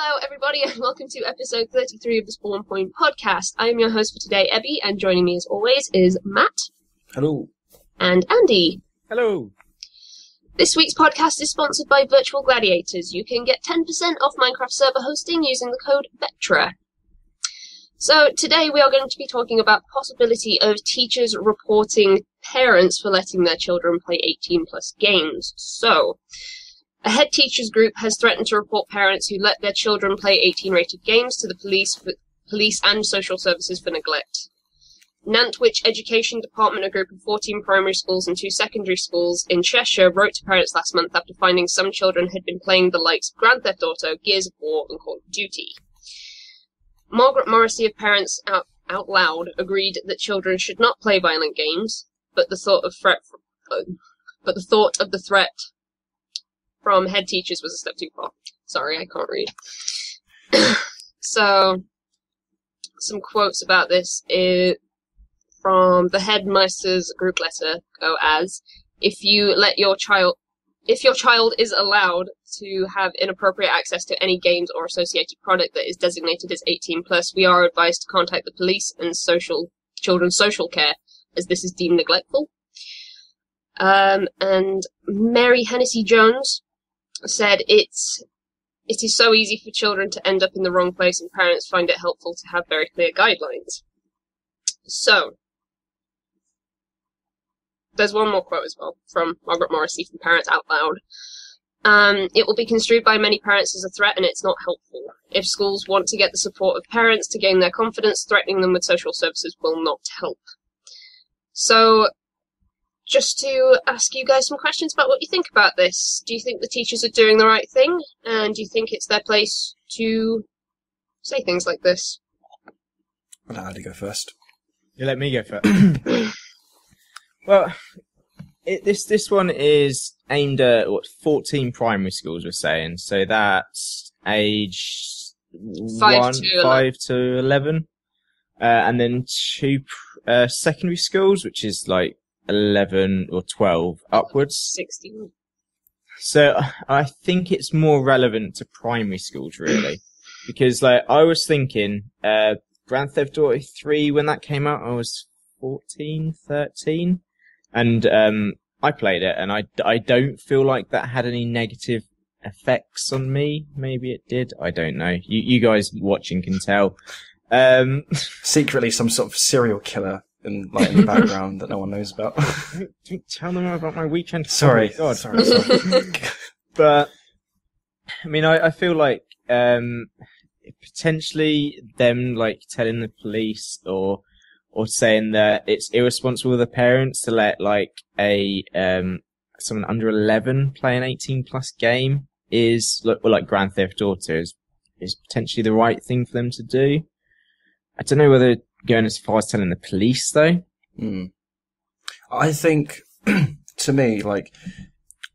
Hello, everybody, and welcome to episode 33 of the Spawn Point podcast. I am your host for today, Ebbie, and joining me as always is Matt. Hello. And Andy. Hello. This week's podcast is sponsored by Virtual Gladiators. You can get 10% off Minecraft server hosting using the code VETRA. So today we are going to be talking about the possibility of teachers reporting parents for letting their children play 18-plus games. So, a head teachers group has threatened to report parents who let their children play 18-rated games to the police and social services for neglect. Nantwich Education Department, a group of 14 primary schools and 2 secondary schools in Cheshire, wrote to parents last month after finding some children had been playing the likes of Grand Theft Auto, Gears of War, and Call of Duty. Margaret Morrissey of Parents Out Loud agreed that children should not play violent games, but the thought of the threat from head teachers was a step too far. Sorry, I can't read. So, some quotes about this from the Headmasters group letter go as, if your child is allowed to have inappropriate access to any games or associated product that is designated as 18+, we are advised to contact the police and children's social care, as this is deemed neglectful. And Mary Hennessy-Jones said it is so easy for children to end up in the wrong place, and parents find it helpful to have very clear guidelines. So, there's one more quote as well from Margaret Morrissey from Parents Out Loud. It will be construed by many parents as a threat, and it's not helpful. If schools want to get the support of parents to gain their confidence, threatening them with social services will not help. So, just to ask you guys some questions about what you think about this. Do you think the teachers are doing the right thing? And do you think it's their place to say things like this? I'll let Andy go first. You let me go first. Well, this one is aimed at, 14 primary schools, we're saying. So that's age 5 to 11. And then 2 secondary schools, which is like 11 or 12 upwards. 16. So I think it's more relevant to primary schools, really. Because, I was thinking, Grand Theft Auto 3, when that came out, I was 14, 13. And I played it, and I don't feel like that had any negative effects on me. Maybe it did. I don't know. You guys watching can tell. Secretly some sort of serial killer in the background that no one knows about. Don't tell them about my weekend. Sorry. Oh, God. Sorry. But, I mean, I feel like potentially them, telling the police or saying that it's irresponsible of the parents to let someone under 11 play an 18+ game is like Grand Theft Auto is potentially the right thing for them to do. I don't know whether going as far as telling the police though. I think to me,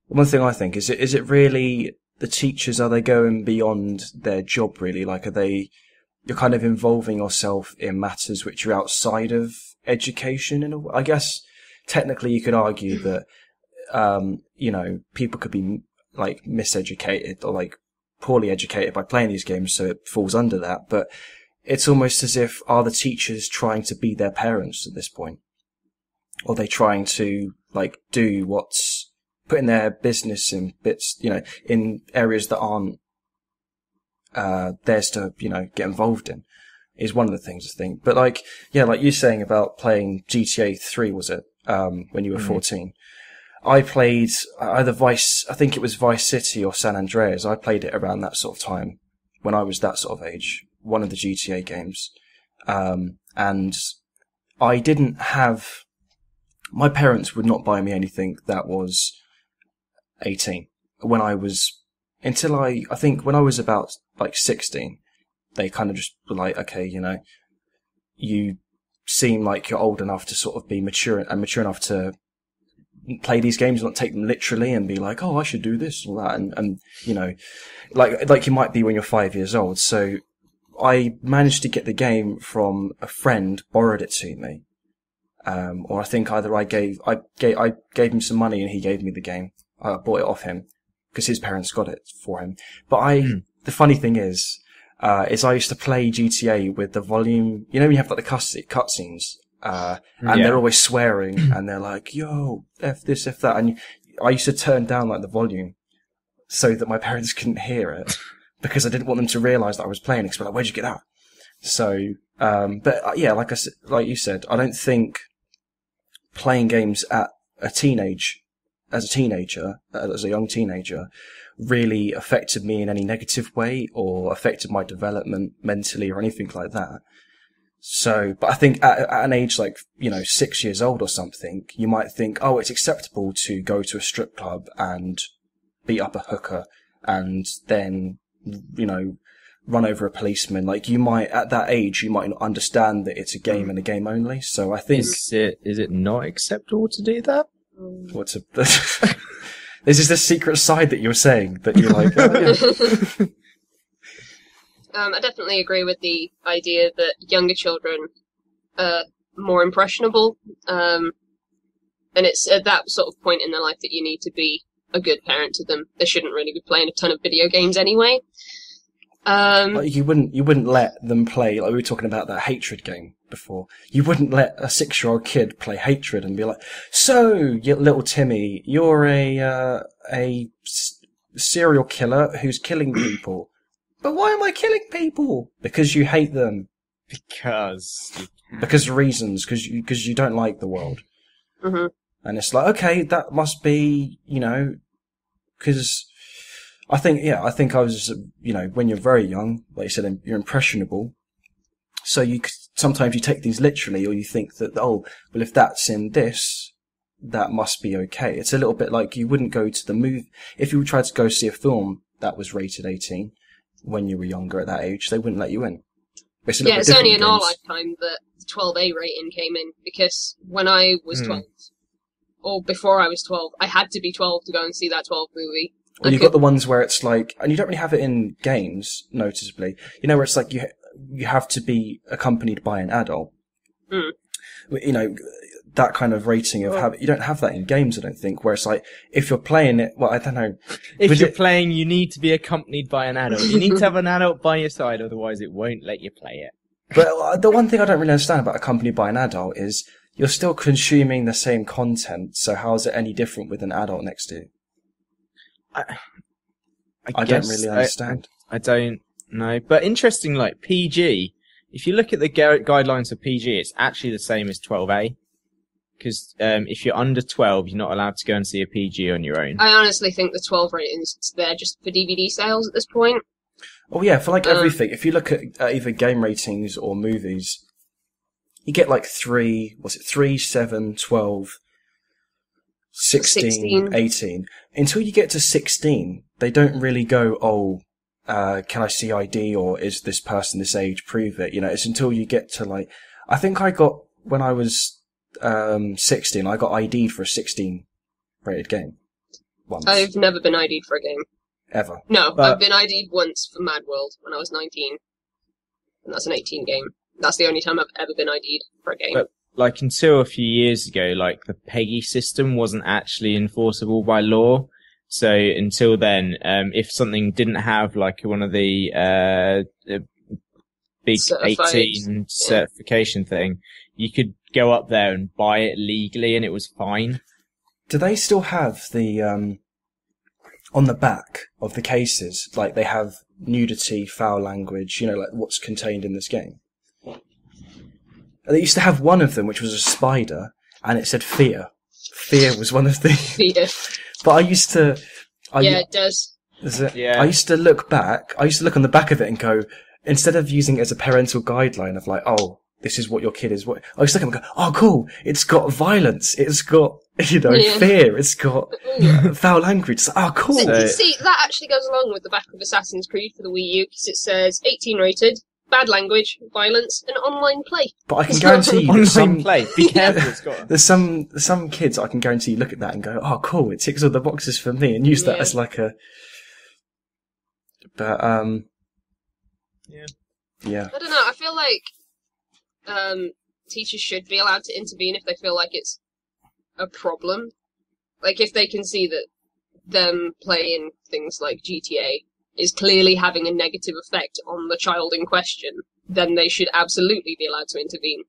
one thing I think is it really the teachers, are they going beyond their job really? You're kind of involving yourself in matters which are outside of education. I guess technically you could argue that, people could be miseducated or poorly educated by playing these games, so it falls under that. But it's almost as if, are the teachers trying to be their parents at this point? Or are they trying to do what's putting their business in bits, in areas that aren't theirs to, get involved in, is one of the things I think. But like you saying about playing GTA 3, was it, when you were 14? I played either I think it was Vice City or San Andreas. I played it around that sort of time when I was that sort of age, one of the GTA games. And I didn't have, my parents would not buy me anything that was 18 when I was, until I think when I was about 16, they kind of just were like, okay, you seem like you're old enough to sort of be mature enough to play these games, not take them literally and be like, oh, I should do this or that. And like you might be when you're 5 years old. So I managed to get the game from a friend, borrowed it to me. Or I think either I gave him some money and he gave me the game. I bought it off him because his parents got it for him. But the funny thing is I used to play GTA with the volume. You know, when you have like the cutscenes, and they're always swearing, and they're like, "Yo, f this, f that," and I used to turn down like the volume so that my parents couldn't hear it because I didn't want them to realise that I was playing. Because like, "Where'd you get that?" So, but yeah, like you said, I don't think playing games as a young teenager, really affected me in any negative way or affected my development mentally or anything like that. So, but I think at an age like, 6 years old or something, you might think, oh, it's acceptable to go to a strip club and beat up a hooker and then, run over a policeman. Like at that age, you might not understand that it's a game and a game only. So I think... Is it not acceptable to do that? This is the secret side that you're saying that you're like, oh, yeah. I definitely agree with the idea that younger children are more impressionable, and it's at that sort of point in their life that you need to be a good parent to them. They shouldn't really be playing a ton of video games anyway. Like you wouldn't let them play, like we were talking about that Hatred game before. You wouldn't let a 6-year-old kid play Hatred and be like, "So, you little Timmy, you're a serial killer who's killing people. But why am I killing people? Because you hate them. Because reasons. Because you don't like the world." Mm-hmm. And it's like, okay, that must be, because I think I was, when you're very young, like you said, you're impressionable. So sometimes you take things literally, or you think that, oh, well, if that's in this, that must be okay. It's a little bit like you wouldn't go to the movie. If you tried to go see a film that was rated 18 when you were younger at that age, they wouldn't let you in. It's only in our lifetime that the 12A rating came in, because when I was 12, or before I was 12, I had to be 12 to go and see that 12 movie. Well, you've got the ones where it's like, and you don't really have it in games, noticeably, where it's like you have to be accompanied by an adult. That kind of rating of you don't have that in games, I don't think, where it's like, if you're playing it, well, I don't know. If you're playing, you need to be accompanied by an adult. You need to have an adult by your side, otherwise it won't let you play it. But the one thing I don't really understand about accompanied by an adult is you're still consuming the same content, so how is it any different with an adult next to you? I don't really understand. I don't know. But interesting, like PG, if you look at the guidelines for PG, it's actually the same as 12A. Because if you're under 12, you're not allowed to go and see a PG on your own. I honestly think the 12 rating's there just for DVD sales at this point. Oh yeah, for like everything. If you look at either game ratings or movies, you get like 3, 7, 12, 16, 18. Until you get to 16, they don't really go, can I see ID, or is this person this age, prove it. It's until you get to like, I think when I was 16, I got ID'd for a 16 rated game once. I've never been ID'd for a game. Ever? No, I've been ID'd once for Mad World when I was 19. And that's an 18 game. That's the only time I've ever been ID'd for a game. But, like, until a few years ago, like, the PEGI system wasn't actually enforceable by law. So, until then, if something didn't have, like, one of the big certified 18 certification thing, you could go up there and buy it legally and it was fine. Do they still have the, on the back of the cases, like, they have nudity, foul language, like what's contained in this game? They used to have one of them, which was a spider, and it said fear. Fear was one of the... Fear. But I used to... it does. Is it? Yeah. I used to look on the back of it and go, instead of using it as a parental guideline of like, oh, this is what your kid is, I used to look at it and go, oh, cool, it's got violence, it's got, fear, it's got foul language. It's like, oh, cool. See, that actually goes along with the back of Assassin's Creed for the Wii U, because it says 18 rated, bad language, violence, and online play. But I can guarantee you online play. Be careful, it's got. There's some kids I can guarantee look at that and go, oh, cool, it ticks all the boxes for me, and use that as like a. But yeah. I don't know. I feel like teachers should be allowed to intervene if they feel like it's a problem. Like if they can see that them playing things like GTA is clearly having a negative effect on the child in question, then they should absolutely be allowed to intervene.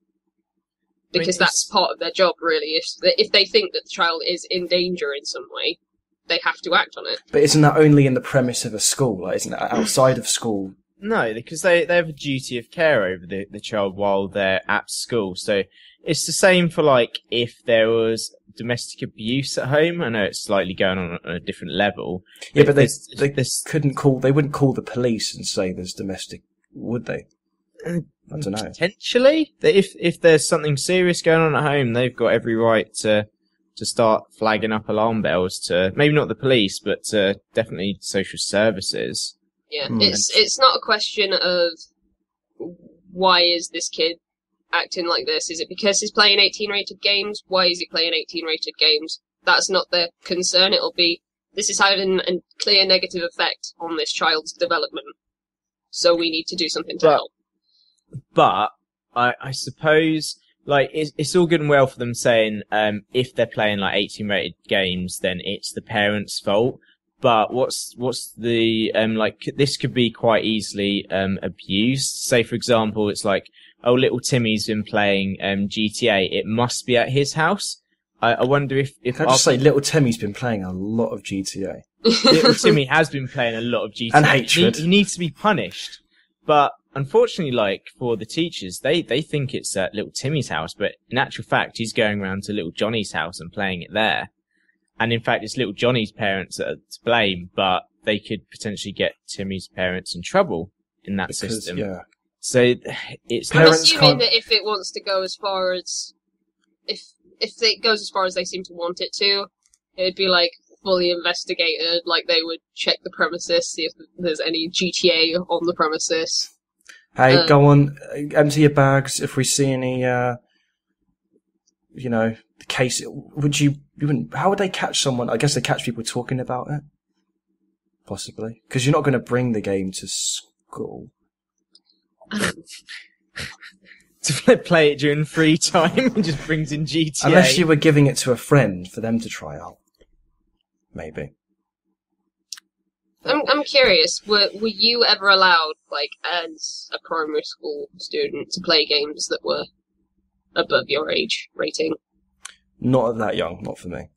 Because that's part of their job, really. If they think that the child is in danger in some way, they have to act on it. But isn't that only in the premise of a school? Like, isn't that outside of school? No, because they have a duty of care over the child while they're at school. So it's the same for, like, if there was domestic abuse at home. I know it's slightly going on a different level. Yeah, but they wouldn't call the police and say there's domestic, would they? I don't know. Potentially. If there's something serious going on at home, they've got every right to start flagging up alarm bells to, maybe not the police, but to definitely social services. Yeah, it's not a question of why is this kid acting like this? Is it because he's playing 18-rated games? Why is he playing 18-rated games? That's not their concern. It'll be, this is having a clear negative effect on this child's development, so we need to do something to help. But I suppose, like, it's all good and well for them saying if they're playing like 18-rated games, then it's the parents' fault. But what's the like? This could be quite easily abused. Say, for example, it's like, oh, little Timmy's been playing GTA. It must be at his house. I wonder if can I just say, little Timmy's been playing a lot of GTA. Little Timmy has been playing a lot of GTA. And hatred. He needs to be punished. But unfortunately, like, for the teachers, they think it's at little Timmy's house, but in actual fact, he's going around to little Johnny's house and playing it there. And in fact, it's little Johnny's parents that are to blame, but they could potentially get Timmy's parents in trouble in that system. Yeah. So it's I'm assuming that if it wants to go as far as, if it goes as far as they seem to want it to, it'd be like fully investigated, like they would check the premises, see if there's any GTA on the premises. Hey, go on, empty your bags. If we see any, the case, how would they catch someone? I guess they catch people talking about it. Possibly. Because you're not going to bring the game to school. To play it during free time and just brings in GTA. Unless you were giving it to a friend for them to try out. Maybe. I'm curious, were you ever allowed, like, as a primary school student, to play games that were above your age rating? Not at that young, not for me.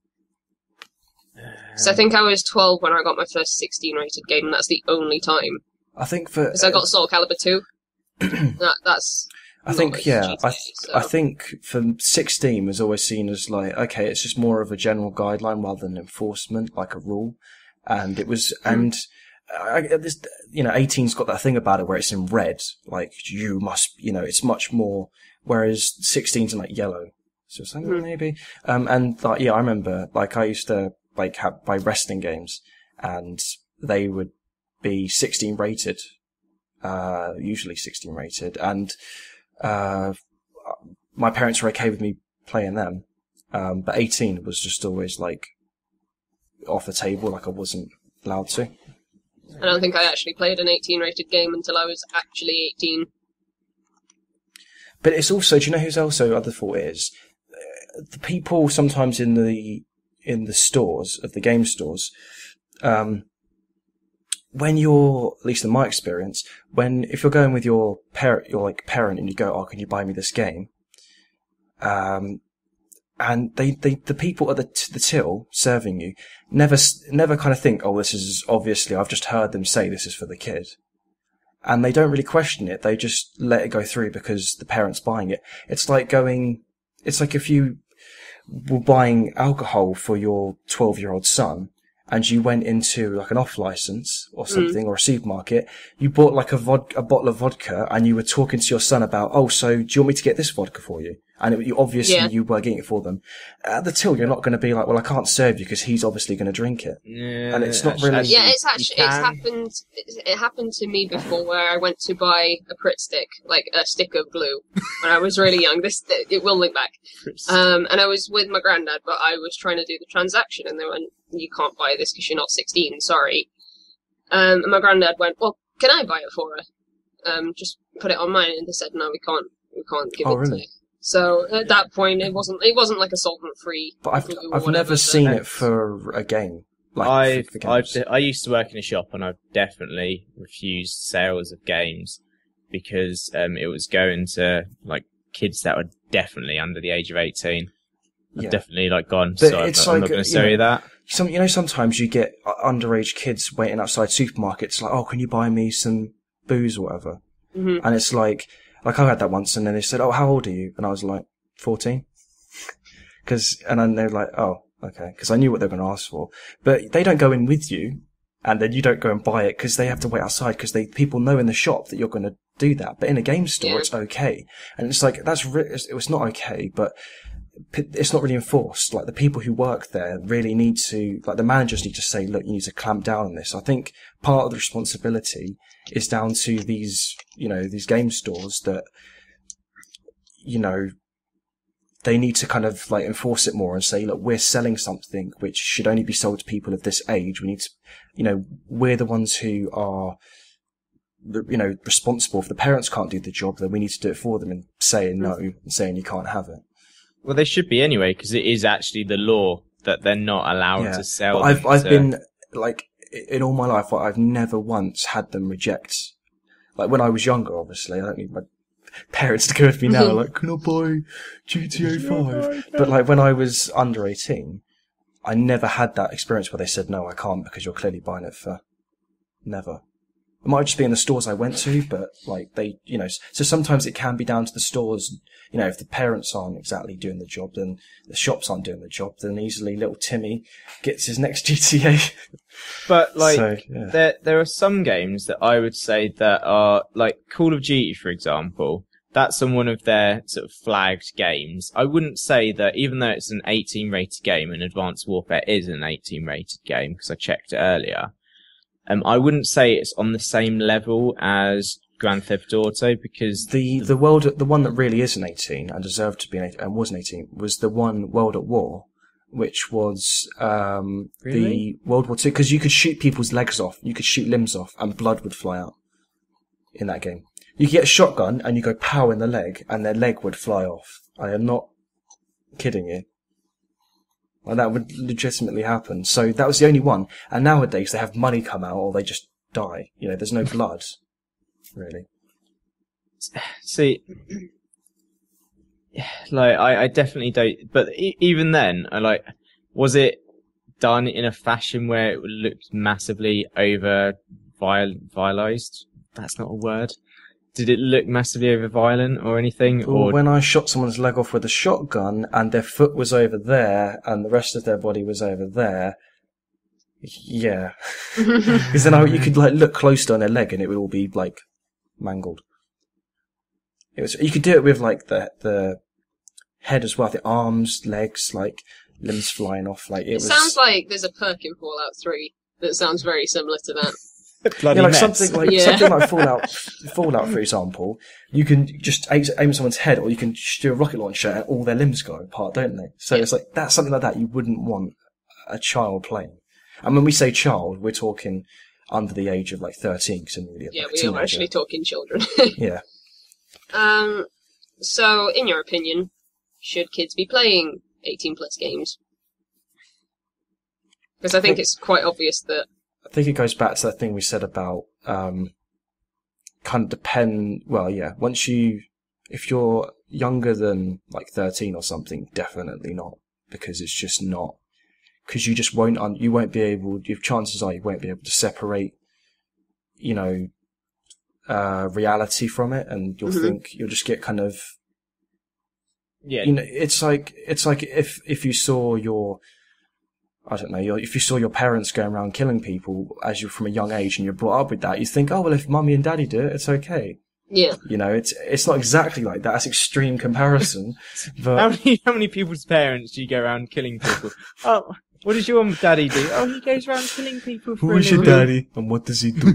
So I think I was 12 when I got my first 16-rated game, and that's the only time. I think for... Because I got Soul Calibur 2. That's... I think, yeah, GTA, I think for 16 was always seen as like, okay, it's just more of a general guideline rather than enforcement, like a rule. And it was, 18's got that thing about it where it's in red, like, you must, it's much more, whereas 16's in like yellow. So something maybe. And like, yeah, I remember, like, I used to, like, buy wrestling games, and they would be 16 rated, usually 16 rated, and, my parents were okay with me playing them, but 18 was just always like off the table, like I wasn't allowed to. I don't think I actually played an 18-rated game until I was actually 18. But it's also, do you know who's also other thought is? The people sometimes in the stores, of the game stores, when you're, at least in my experience, if you're going with your parent, and you go, oh, can you buy me this game? And the people at the till serving you never kind of think, oh, this is obviously, I've just heard them say this is for the kid. And they don't really question it. They just let it go through because the parent's buying it. It's like if you were buying alcohol for your 12-year-old son, and you went into like an off license or something, or a supermarket, you bought like a bottle of vodka, and you were talking to your son about, oh, so do you want me to get this vodka for you? And you were getting it for them. At the till, you're not going to be like, well, I can't serve you because he's obviously going to drink it. Yeah, and it's not really. Yeah, it happened to me before where I went to buy a Pritt stick, like a stick of glue, when I was really young. It will link back. And I was with my granddad, but I was trying to do the transaction, and they went, you can't buy this because you're not 16, sorry. And my granddad went, well, can I buy it for her? Just put it on mine, and they said, no, we can't give it to you. So at that point, it wasn't like a solvent-free. But I've never seen it for a game. Like, for games? I used to work in a shop, and I've definitely refused sales of games because it was going to like kids that were definitely under the age of 18. I've definitely gone. But So it's I'm not going to sell you that. Sometimes you get underage kids waiting outside supermarkets, like, oh, can you buy me some booze or whatever? Mm-hmm. And it's like I had that once, and then they said, oh, how old are you? And I was like, 14. And then they're like, oh, okay, because I knew what they were going to ask for. But they don't go in with you, and then you don't go and buy it because they have to wait outside because people know in the shop that you're going to do that. But in a game store, it's okay. And it's like, it was not okay, but it's not really enforced. Like, the people who work there really need to, like, the managers need to say, look, you need to clamp down on this. I think part of the responsibility is down to these game stores that, they need to kind of like enforce it more and say, look, we're selling something which should only be sold to people of this age. We need to, we're the ones who are, responsible. If the parents can't do the job, then we need to do it for them and saying no and saying you can't have it. Well, they should be anyway, because it is actually the law that they're not allowed to sell. But I've been, like, in all my life, I've never once had them reject. Like, when I was younger, obviously, I don't need my parents to go with me now, like, can I buy GTA 5? But, like, when I was under 18, I never had that experience where they said, no, I can't because you're clearly buying it for... Never. It might just be in the stores I went to, but, like, they, so sometimes it can be down to the stores. If the parents aren't exactly doing the job, then the shops aren't doing the job, then easily little Timmy gets his next GTA. But, like, there are some games that I would say that are, like, Call of Duty, for example. That's on one of their sort of flagged games. I wouldn't say that, even though it's an 18 rated game, and Advanced Warfare is an 18 rated game, because I checked it earlier, I wouldn't say it's on the same level as Grand Theft Auto, because the one that really is an 18 and deserved to be an 18 and was an 18 was the one World at War, which was the World War II, because you could shoot people's legs off, you could shoot limbs off, and blood would fly out in that game. You could get a shotgun and you go pow in the leg, and their leg would fly off. I am not kidding you. Like, that would legitimately happen. So that was the only one. And nowadays they have money come out, or they just die. There's no blood. Really. See, like, I definitely don't, but even then, was it done in a fashion where it looked massively over violized? That's not a word. Did it look massively over violent or anything? Or when I shot someone's leg off with a shotgun and their foot was over there and the rest of their body was over there, yeah. Because then you could, like, look closely on their leg and it would all be, like, mangled. You could do it with, like, the head as well, the arms, legs, like, limbs flying off. Like, it sounds like there's a perk in Fallout 3 that sounds very similar to that. Something like Fallout, for example. You can just aim someone's head, or you can just do a rocket launcher and all their limbs go apart, don't they? So it's like, that's something like that you wouldn't want a child playing. And when we say child, we're talking under the age of, like, 13. Cause really, we are actually talking children. Yeah. So, in your opinion, should kids be playing 18 plus games? Because I think it's quite obvious that... I think it goes back to that thing we said about, kind of depend, well, yeah, if you're younger than, like, 13 or something, definitely not, because it's just not, because you just you won't be able, chances are you won't be able to separate, reality from it, and you'll just get kind of, it's like if you saw if you saw your parents going around killing people as you're from a young age and you're brought up with that, you think, oh, well, if mummy and daddy do it, it's okay. Yeah. It's not exactly like that. That's extreme comparison. But how many people's parents do you go around killing people? Oh, what does your daddy do? Oh, he goes around killing people for Who is your daddy and what does he do?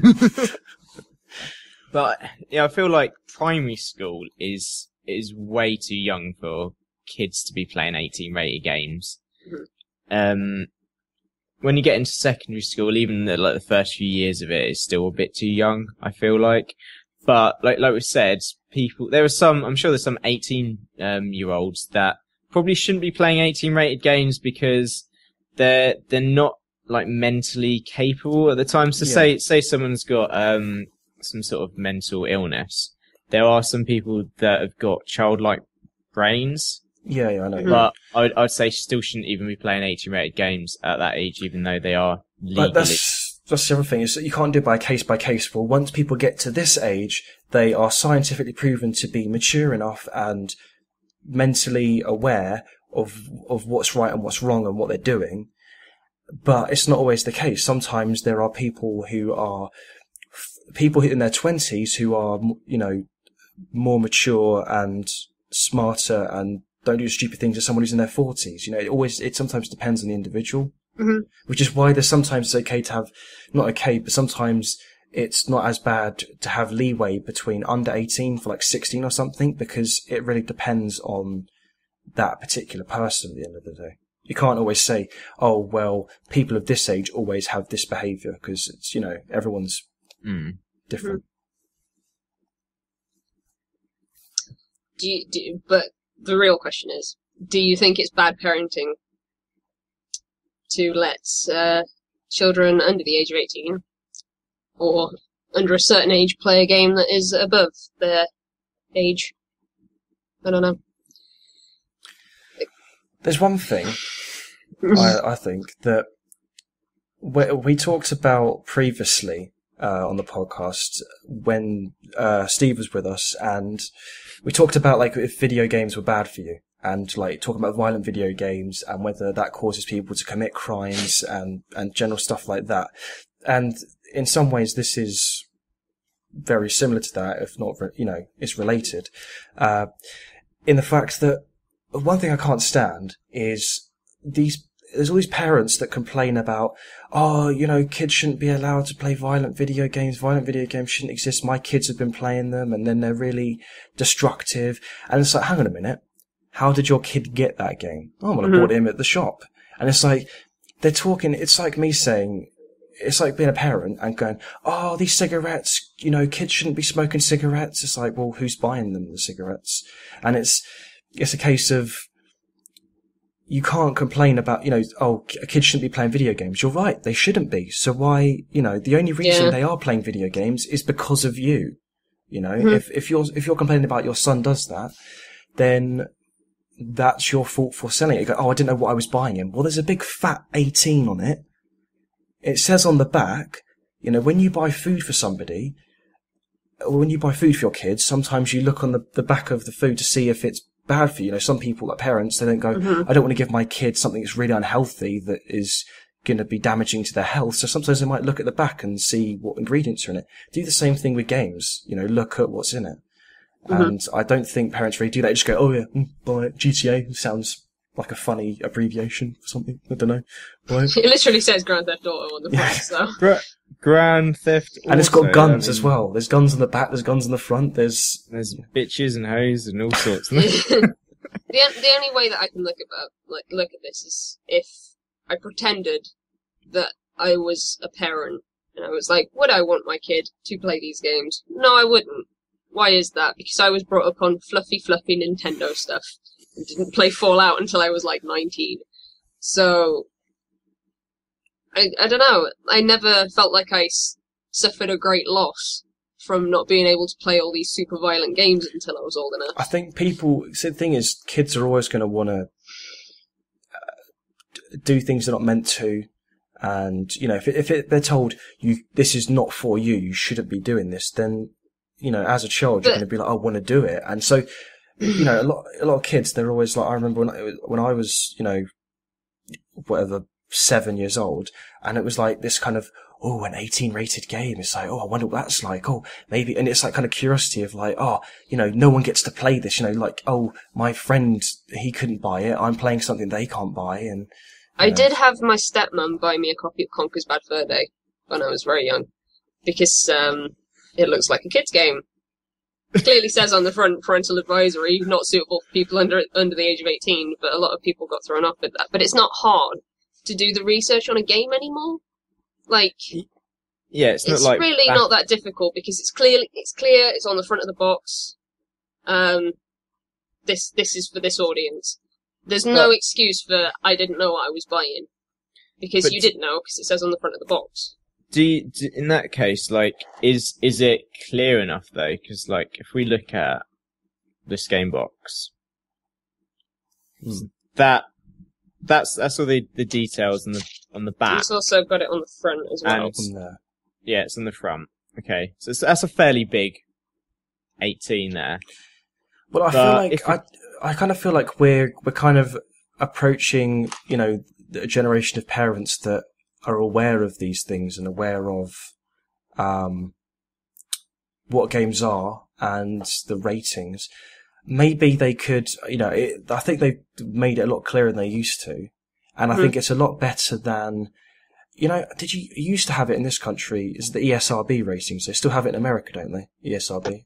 But I feel like primary school is way too young for kids to be playing 18 rated games. Mm-hmm. When you get into secondary school, even the first few years of it is still a bit too young, I feel like. But like we said, I'm sure there's some 18 year olds that probably shouldn't be playing 18 rated games because they're not like mentally capable at the time. So say someone's got some sort of mental illness. There are some people that have got childlike brains. Yeah, I know. But I'd say still shouldn't even be playing 18-rated games at that age, even though they are legally. But that's the other thing, is that you can't do it by case by case rule. Once people get to this age, they are scientifically proven to be mature enough and mentally aware of what's right and what's wrong and what they're doing. But it's not always the case. Sometimes there are people who in their 20s who are, more mature and smarter and don't do stupid things as someone who's in their 40s. It sometimes depends on the individual. Mm-hmm. Which is why there's sometimes it's okay to have, not okay, but sometimes it's not as bad to have leeway between under 18 for like 16 or something, because it really depends on that particular person at the end of the day. You can't always say, oh, well, people of this age always have this behaviour, because it's, everyone's different. But the real question is, do you think it's bad parenting to let children under the age of 18 or under a certain age play a game that is above their age? I don't know. There's one thing I think that we talked about previously on the podcast when Steve was with us, and we talked about like if video games were bad for you, and like talking about violent video games and whether that causes people to commit crimes and general stuff like that. And in some ways, this is very similar to that, if not, it's related. In the fact that one thing I can't stand is there's all these parents that complain about, kids shouldn't be allowed to play violent video games. Violent video games shouldn't exist. My kids have been playing them and then they're really destructive. And it's like, hang on a minute. How did your kid get that game? Oh, well, I bought him at the shop. And it's like, they're talking, it's like me saying, it's like being a parent and going, oh, these cigarettes, kids shouldn't be smoking cigarettes. It's like, well, who's buying them, the cigarettes? And it's a case of, you can't complain about, kids shouldn't be playing video games. You're right, they shouldn't be. So why, the only reason they are playing video games is because of you. If you're complaining about your son does that, then that's your fault for selling it. You go, oh, I didn't know what I was buying him. Well, there's a big fat 18 on it. It says on the back, when you buy food for somebody, or when you buy food for your kids, sometimes you look on the back of the food to see if it's bad for you. Some people, like parents, they don't go, I don't want to give my kid something that's really unhealthy that is going to be damaging to their health. So sometimes they might look at the back and see what ingredients are in it. Do the same thing with games. Look at what's in it. And I don't think parents really do that. They just go, oh yeah, buy it. GTA sounds like a funny abbreviation for something. I don't know. It literally says Grand Theft Auto on the front, so. Grand Theft Auto. And it's got guns as well. There's guns on the back, there's guns on the front, there's bitches and hoes and all sorts. The only way that I can look at this is if I pretended that I was a parent and I was like, would I want my kid to play these games? No, I wouldn't. Why is that? Because I was brought up on fluffy Nintendo stuff and didn't play Fallout until I was like 19. So, I don't know. I never felt like I suffered a great loss from not being able to play all these super violent games until I was old enough. I think the thing is, kids are always going to want to do things they're not meant to. And, if they're told, this is not for you, you shouldn't be doing this, then, as a child, you're going to be like, I want to do it. And so, a lot of kids, they're always like, I remember when I was, 7 years old, and it was like this kind of, an 18 rated game. It's like, I wonder what that's like. Oh, maybe. And it's like kind of curiosity of like, no one gets to play this, my friend, he couldn't buy it. I'm playing something they can't buy. And I did have my stepmom buy me a copy of Conker's Bad Fur Day when I was very young, because, it looks like a kid's game. It clearly says on the front, parental advisory, not suitable for people under the age of 18, but a lot of people got thrown off with that. But it's not hard to do the research on a game anymore. It's really not that difficult, because it's clear, it's on the front of the box. This is for this audience. There's no excuse for, I didn't know what I was buying. Because you didn't know, because it says on the front of the box. In that case, like, is it clear enough though? Because like, if we look at this game box, that's all the details on the back. It's also got it on the front as well. And, yeah, it's on the front. Okay, so that's a fairly big 18 there. Well, I kind of feel like we're kind of approaching, a generation of parents that are aware of these things and aware of what games are and the ratings. Maybe they could, I think they've made it a lot clearer than they used to. And I think it's a lot better than, you used to have it in this country, is the ESRB ratings. They still have it in America, don't they? ESRB.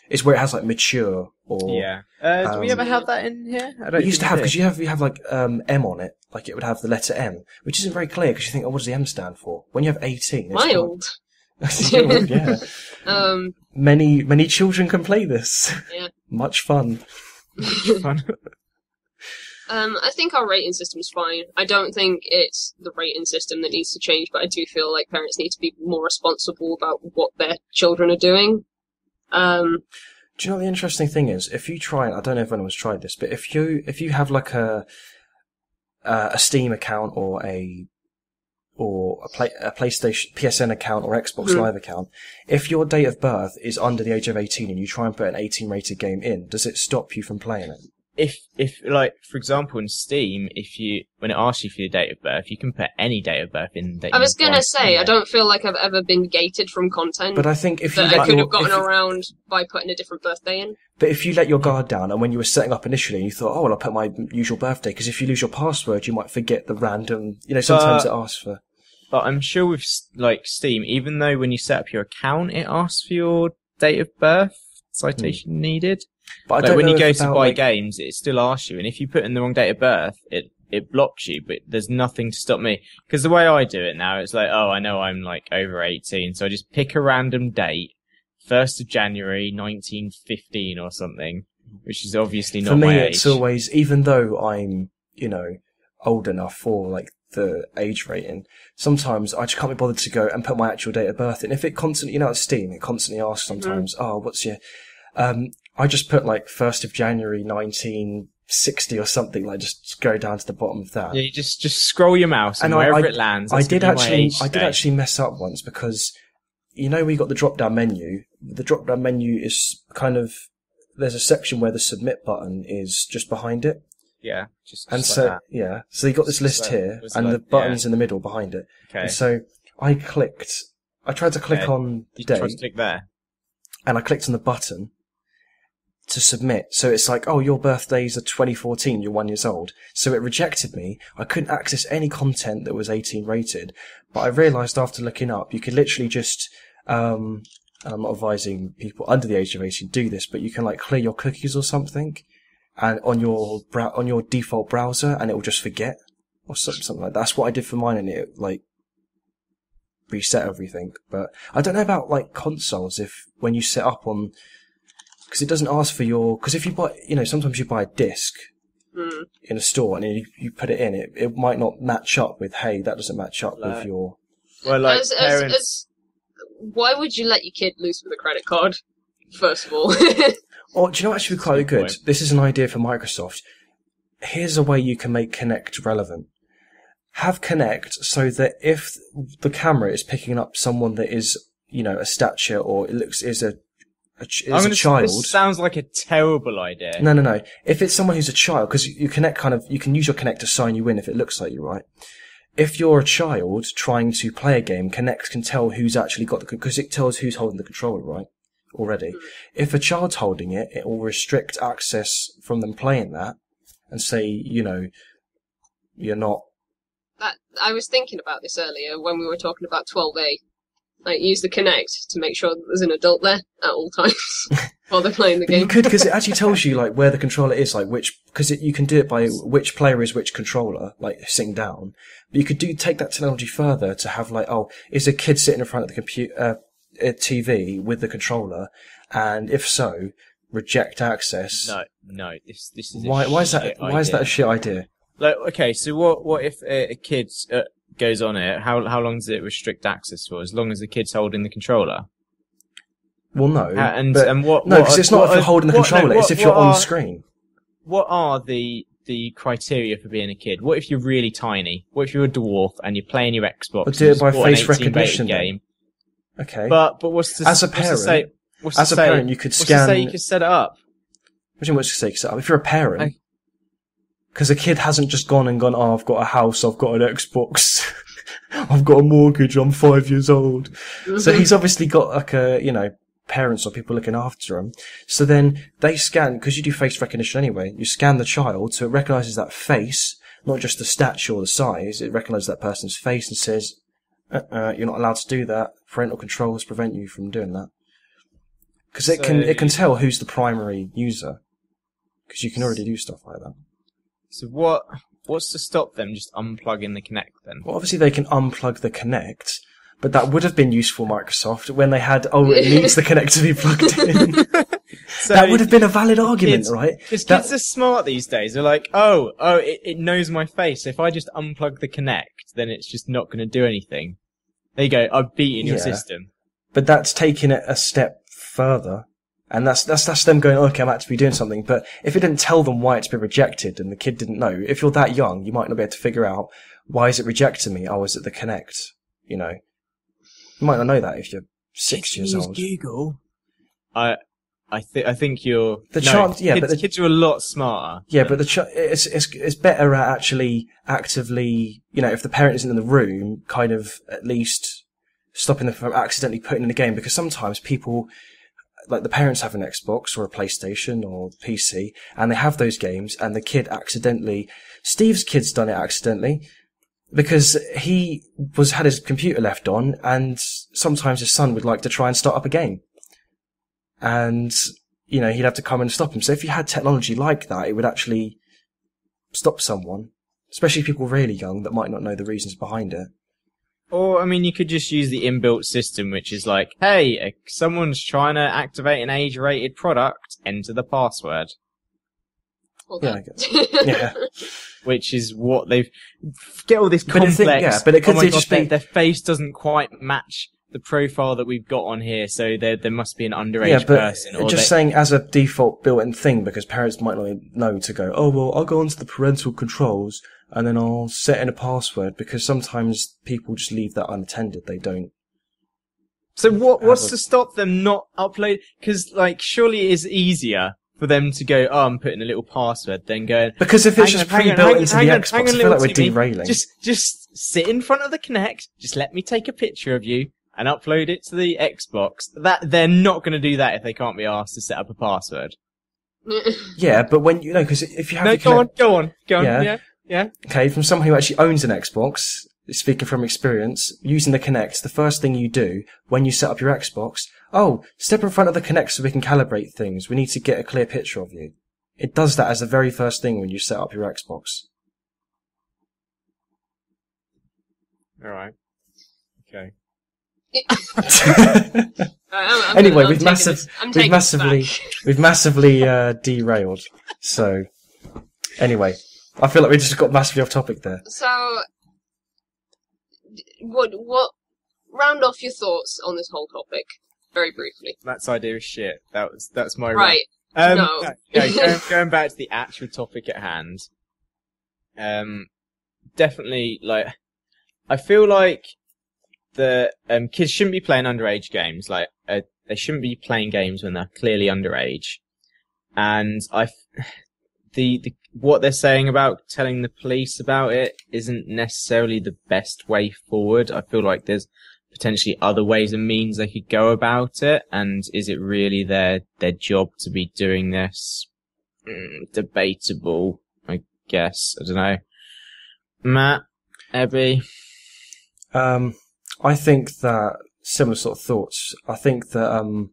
It's where it has like mature or... Yeah. Do we ever have that in here? I don't We used to have, because you have like M on it. Like it would have the letter M, which isn't very clear because you think, what does the M stand for? When you have 18... Mild. Yeah. Many children can play this. Yeah. Much fun. I think our rating system's fine. I don't think it's the rating system that needs to change, but I do feel like parents need to be more responsible about what their children are doing. Do you know what the interesting thing is? If you try, I don't know if anyone's tried this, but if you have like a Steam account or a PlayStation PSN account or Xbox Live account, if your date of birth is under the age of 18 and you try and put an 18 rated game in, does it stop you from playing it? If like, for example, in Steam, when it asks you for your date of birth, you can put any date of birth in. I was gonna say, I don't feel like I've ever been gated from content. But I think if you I could have gotten around by putting a different birthday in. But if you let your guard down, and when you were setting up initially, you thought, oh, well, I'll put my usual birthday, because if you lose your password, you might forget the random. Sometimes it asks for. But I'm sure with like Steam, even though when you set up your account, it asks for your date of birth, citation needed. But I don't know when you go to buy games, it still asks you, and if you put in the wrong date of birth, it blocks you. But there's nothing to stop me, because the way I do it now, it's like, oh, I know I'm like over 18, so I just pick a random date, 1st of January 1915 or something, which is obviously not my age. For me, it's always, even though I'm old enough for like the age rating, sometimes I just can't be bothered to go and put my actual date of birth in. If it constantly, at Steam, it constantly asks sometimes, oh, what's your I just put like 1st of January 1960 or something, like just go down to the bottom of that. Yeah, you just scroll your mouse and wherever it lands. I did actually mess up once because, we got the drop down menu. The drop down menu is kind of, there's a section where the submit button is just behind it. Yeah, so you got this list here and the button's in the middle behind it. Okay. And so I tried to click on the date. You tried to click there. And I clicked on the button to submit. So it's like, oh, your birthday's 2014, you're 1 year old. So it rejected me. I couldn't access any content that was 18 rated. But I realised after looking up, you could literally just, and I'm not advising people under the age of 18 do this, but you can like clear your cookies or something, and on your default browser, and it will just forget or something like that. That's what I did for mine, and it like reset everything. But I don't know about like consoles, if when you set up on, because it doesn't ask for because if you buy, sometimes you buy a disc in a store and you put it in, it might not match up with, hey, that doesn't match up with your. Well, like parents. Why would you let your kid loose with a credit card? First of all. Oh, do you know what actually would be quite good? This is an idea for Microsoft. Here's a way you can make Kinect relevant. Have Kinect so that if the camera is picking up someone that is, a stature or is a child. This sounds like a terrible idea. No. If it's someone who's a child, because you can use your Kinect to sign you in if it looks like you, right? If you're a child trying to play a game, Kinect can tell who's actually got because it tells who's holding the controller, right? Already. If a child's holding it, it will restrict access from them playing that and say, you're not. I was thinking about this earlier when we were talking about 12A. Like, use the Kinect to make sure that there's an adult there at all times while they're playing the game. You could, because it actually tells you, like, where the controller is, like, because you can do it by which player is which controller, like, sitting down. But you could take that technology further to have, like, oh, is a kid sitting in front of the computer, TV with the controller? And if so, reject access. No, this is why is that a shit idea? Like, okay, so what if a kid's goes on it, how long does it restrict access for? As long as the kid's holding the controller? Well, no. And what? No, because it's not if you're holding the controller. It's if you're on screen. What are the criteria for being a kid? What if you're really tiny? What if you're a dwarf and you're playing your Xbox? But do it by face recognition game. Okay. But what's to as a parent? Parent, you could scan. What's to say you could set it up? What do you mean? What's to say you could set it up? If you're a parent, because a kid hasn't just gone. Oh, I've got a house. I've got an Xbox. I've got a mortgage. I'm 5 years old. So he's obviously got like parents or people looking after them. So then they scan, because you do face recognition anyway, you scan the child so it recognises that face, not just the stature or the size, it recognises that person's face and says, you're not allowed to do that. Parental controls prevent you from doing that. Because it can tell who's the primary user. Because you can already do stuff like that. So what's to stop them just unplugging the Kinect then? Well, obviously they can unplug the Kinect, but that would have been useful, Microsoft, when they had, it needs the Kinect to be plugged in. So that would have been a valid argument, right? Because kids are smart these days. They're like, it knows my face. If I just unplug the Kinect, then it's just not going to do anything. There you go, I've beaten your system. But that's taking it a step further. And that's them going, okay, I'm actually doing something. But if it didn't tell them why it's been rejected and the kid didn't know, if you're that young, you might not be able to figure out, why is it rejecting me? Oh, is it the Kinect? You know. You might not know that if you're 6 years old. Google. I think you're the chance. Yeah, but the kids are a lot smarter. Yeah, but it's better at actually actively, if the parent isn't in the room, kind of at least stopping them from accidentally putting in the game. Because sometimes people, like the parents have an Xbox or a PlayStation or PC, and they have those games, and the kid accidentally. Steve's kid's done it accidentally. Because he had his computer left on, and sometimes his son would like to try and start up a game. And, he'd have to come and stop him. So if you had technology like that, it would actually stop someone. Especially people really young that might not know the reasons behind it. Or, you could just use the inbuilt system, which is like, hey, someone's trying to activate an age-rated product, enter the password. Yeah, I guess. Yeah. Which is what they've get all this complex. But it could just be their face doesn't quite match the profile that we've got on here, so there must be an underage person. Or just saying as a default built-in thing, because parents might not know to go, oh well, I'll go onto the parental controls and then I'll set in a password, because sometimes people just leave that unattended. They don't. So what's to stop them not upload? Because surely it is easier for them to go, I'm putting a little password, then going... Because if it's just pre-built into the Xbox, I feel like we're derailing. Just sit in front of the Kinect, just let me take a picture of you, and upload it to the Xbox. They're not going to do that if they can't be asked to set up a password. Yeah, but when, because if you have... No, go on. Yeah. Okay, from someone who actually owns an Xbox, speaking from experience, using the Kinect, the first thing you do when you set up your Xbox... Oh, step in front of the Kinect so we can calibrate things. We need to get a clear picture of you. It does that as the very first thing when you set up your Xbox. Alright. Okay. Anyway, we've massively derailed. So, anyway, I feel like we just got massively off topic there. So, what round off your thoughts on this whole topic? Very briefly. That's idea is shit. That's my right. No. Going back to the actual topic at hand. Definitely, I feel like the kids shouldn't be playing underage games. They shouldn't be playing games when they're clearly underage. And what they're saying about telling the police about it isn't necessarily the best way forward. I feel like there's potentially other ways and means they could go about it, and is it really their job to be doing this? Debatable, I guess. I don't know. Matt, Ebbie? I think that similar sort of thoughts. I think that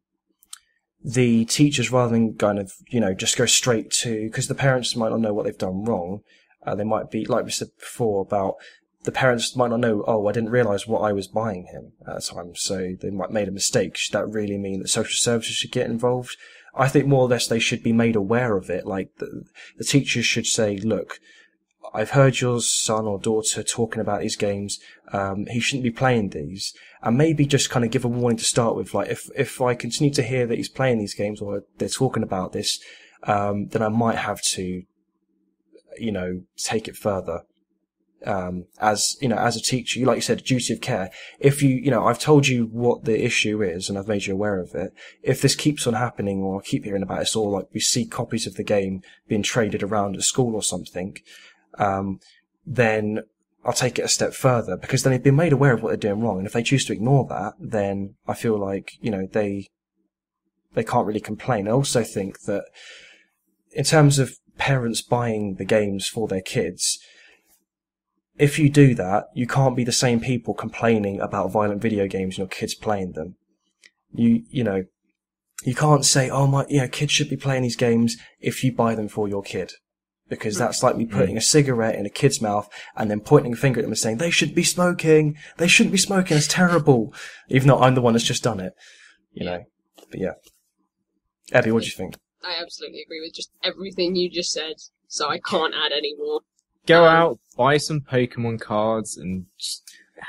the teachers, rather than kind of, just go straight to, because the parents might not know what they've done wrong, they might be, like we said before, about the parents might not know, I didn't realise what I was buying him at the time, so they might have made a mistake. Should that really mean that social services should get involved? I think more or less they should be made aware of it. Like, the teachers should say, look, I've heard your son or daughter talking about these games. He shouldn't be playing these. And maybe just kind of give a warning to start with. Like, if I continue to hear that he's playing these games or they're talking about this, then I might have to, take it further. As a teacher, like you said, duty of care. If I've told you what the issue is and I've made you aware of it. If this keeps on happening or I keep hearing about this, or like we see copies of the game being traded around at school or something, then I'll take it a step further, because then they've been made aware of what they're doing wrong. And if they choose to ignore that, then I feel like, they can't really complain. I also think that in terms of parents buying the games for their kids, if you do that, you can't be the same people complaining about violent video games and your kids playing them. You can't say, oh my, kids should be playing these games if you buy them for your kid. Because that's like me putting a cigarette in a kid's mouth and then pointing a finger at them and saying, they shouldn't be smoking. They shouldn't be smoking. It's terrible. Even though I'm the one that's just done it, know. But yeah. Ebbie, what do you think? I absolutely agree with just everything you just said, so I can't add any more. Go out, buy some Pokemon cards, and just...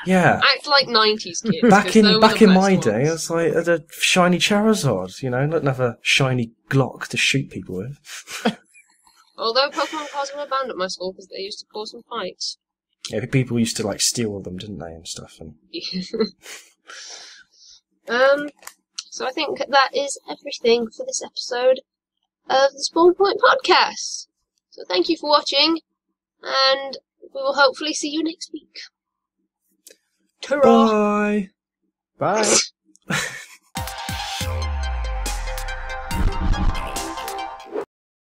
Yeah. Act like 90s kids. Back in my ones. day, it's like a shiny Charizard, not another shiny Glock to shoot people with. Although Pokemon cards were banned at my school because they used to cause some fights. Yeah, people used to steal them, didn't they, and stuff. And... So I think that is everything for this episode of the Spawn Point Podcast. So thank you for watching, and we will hopefully see you next week. Ta-ra! Bye! Bye!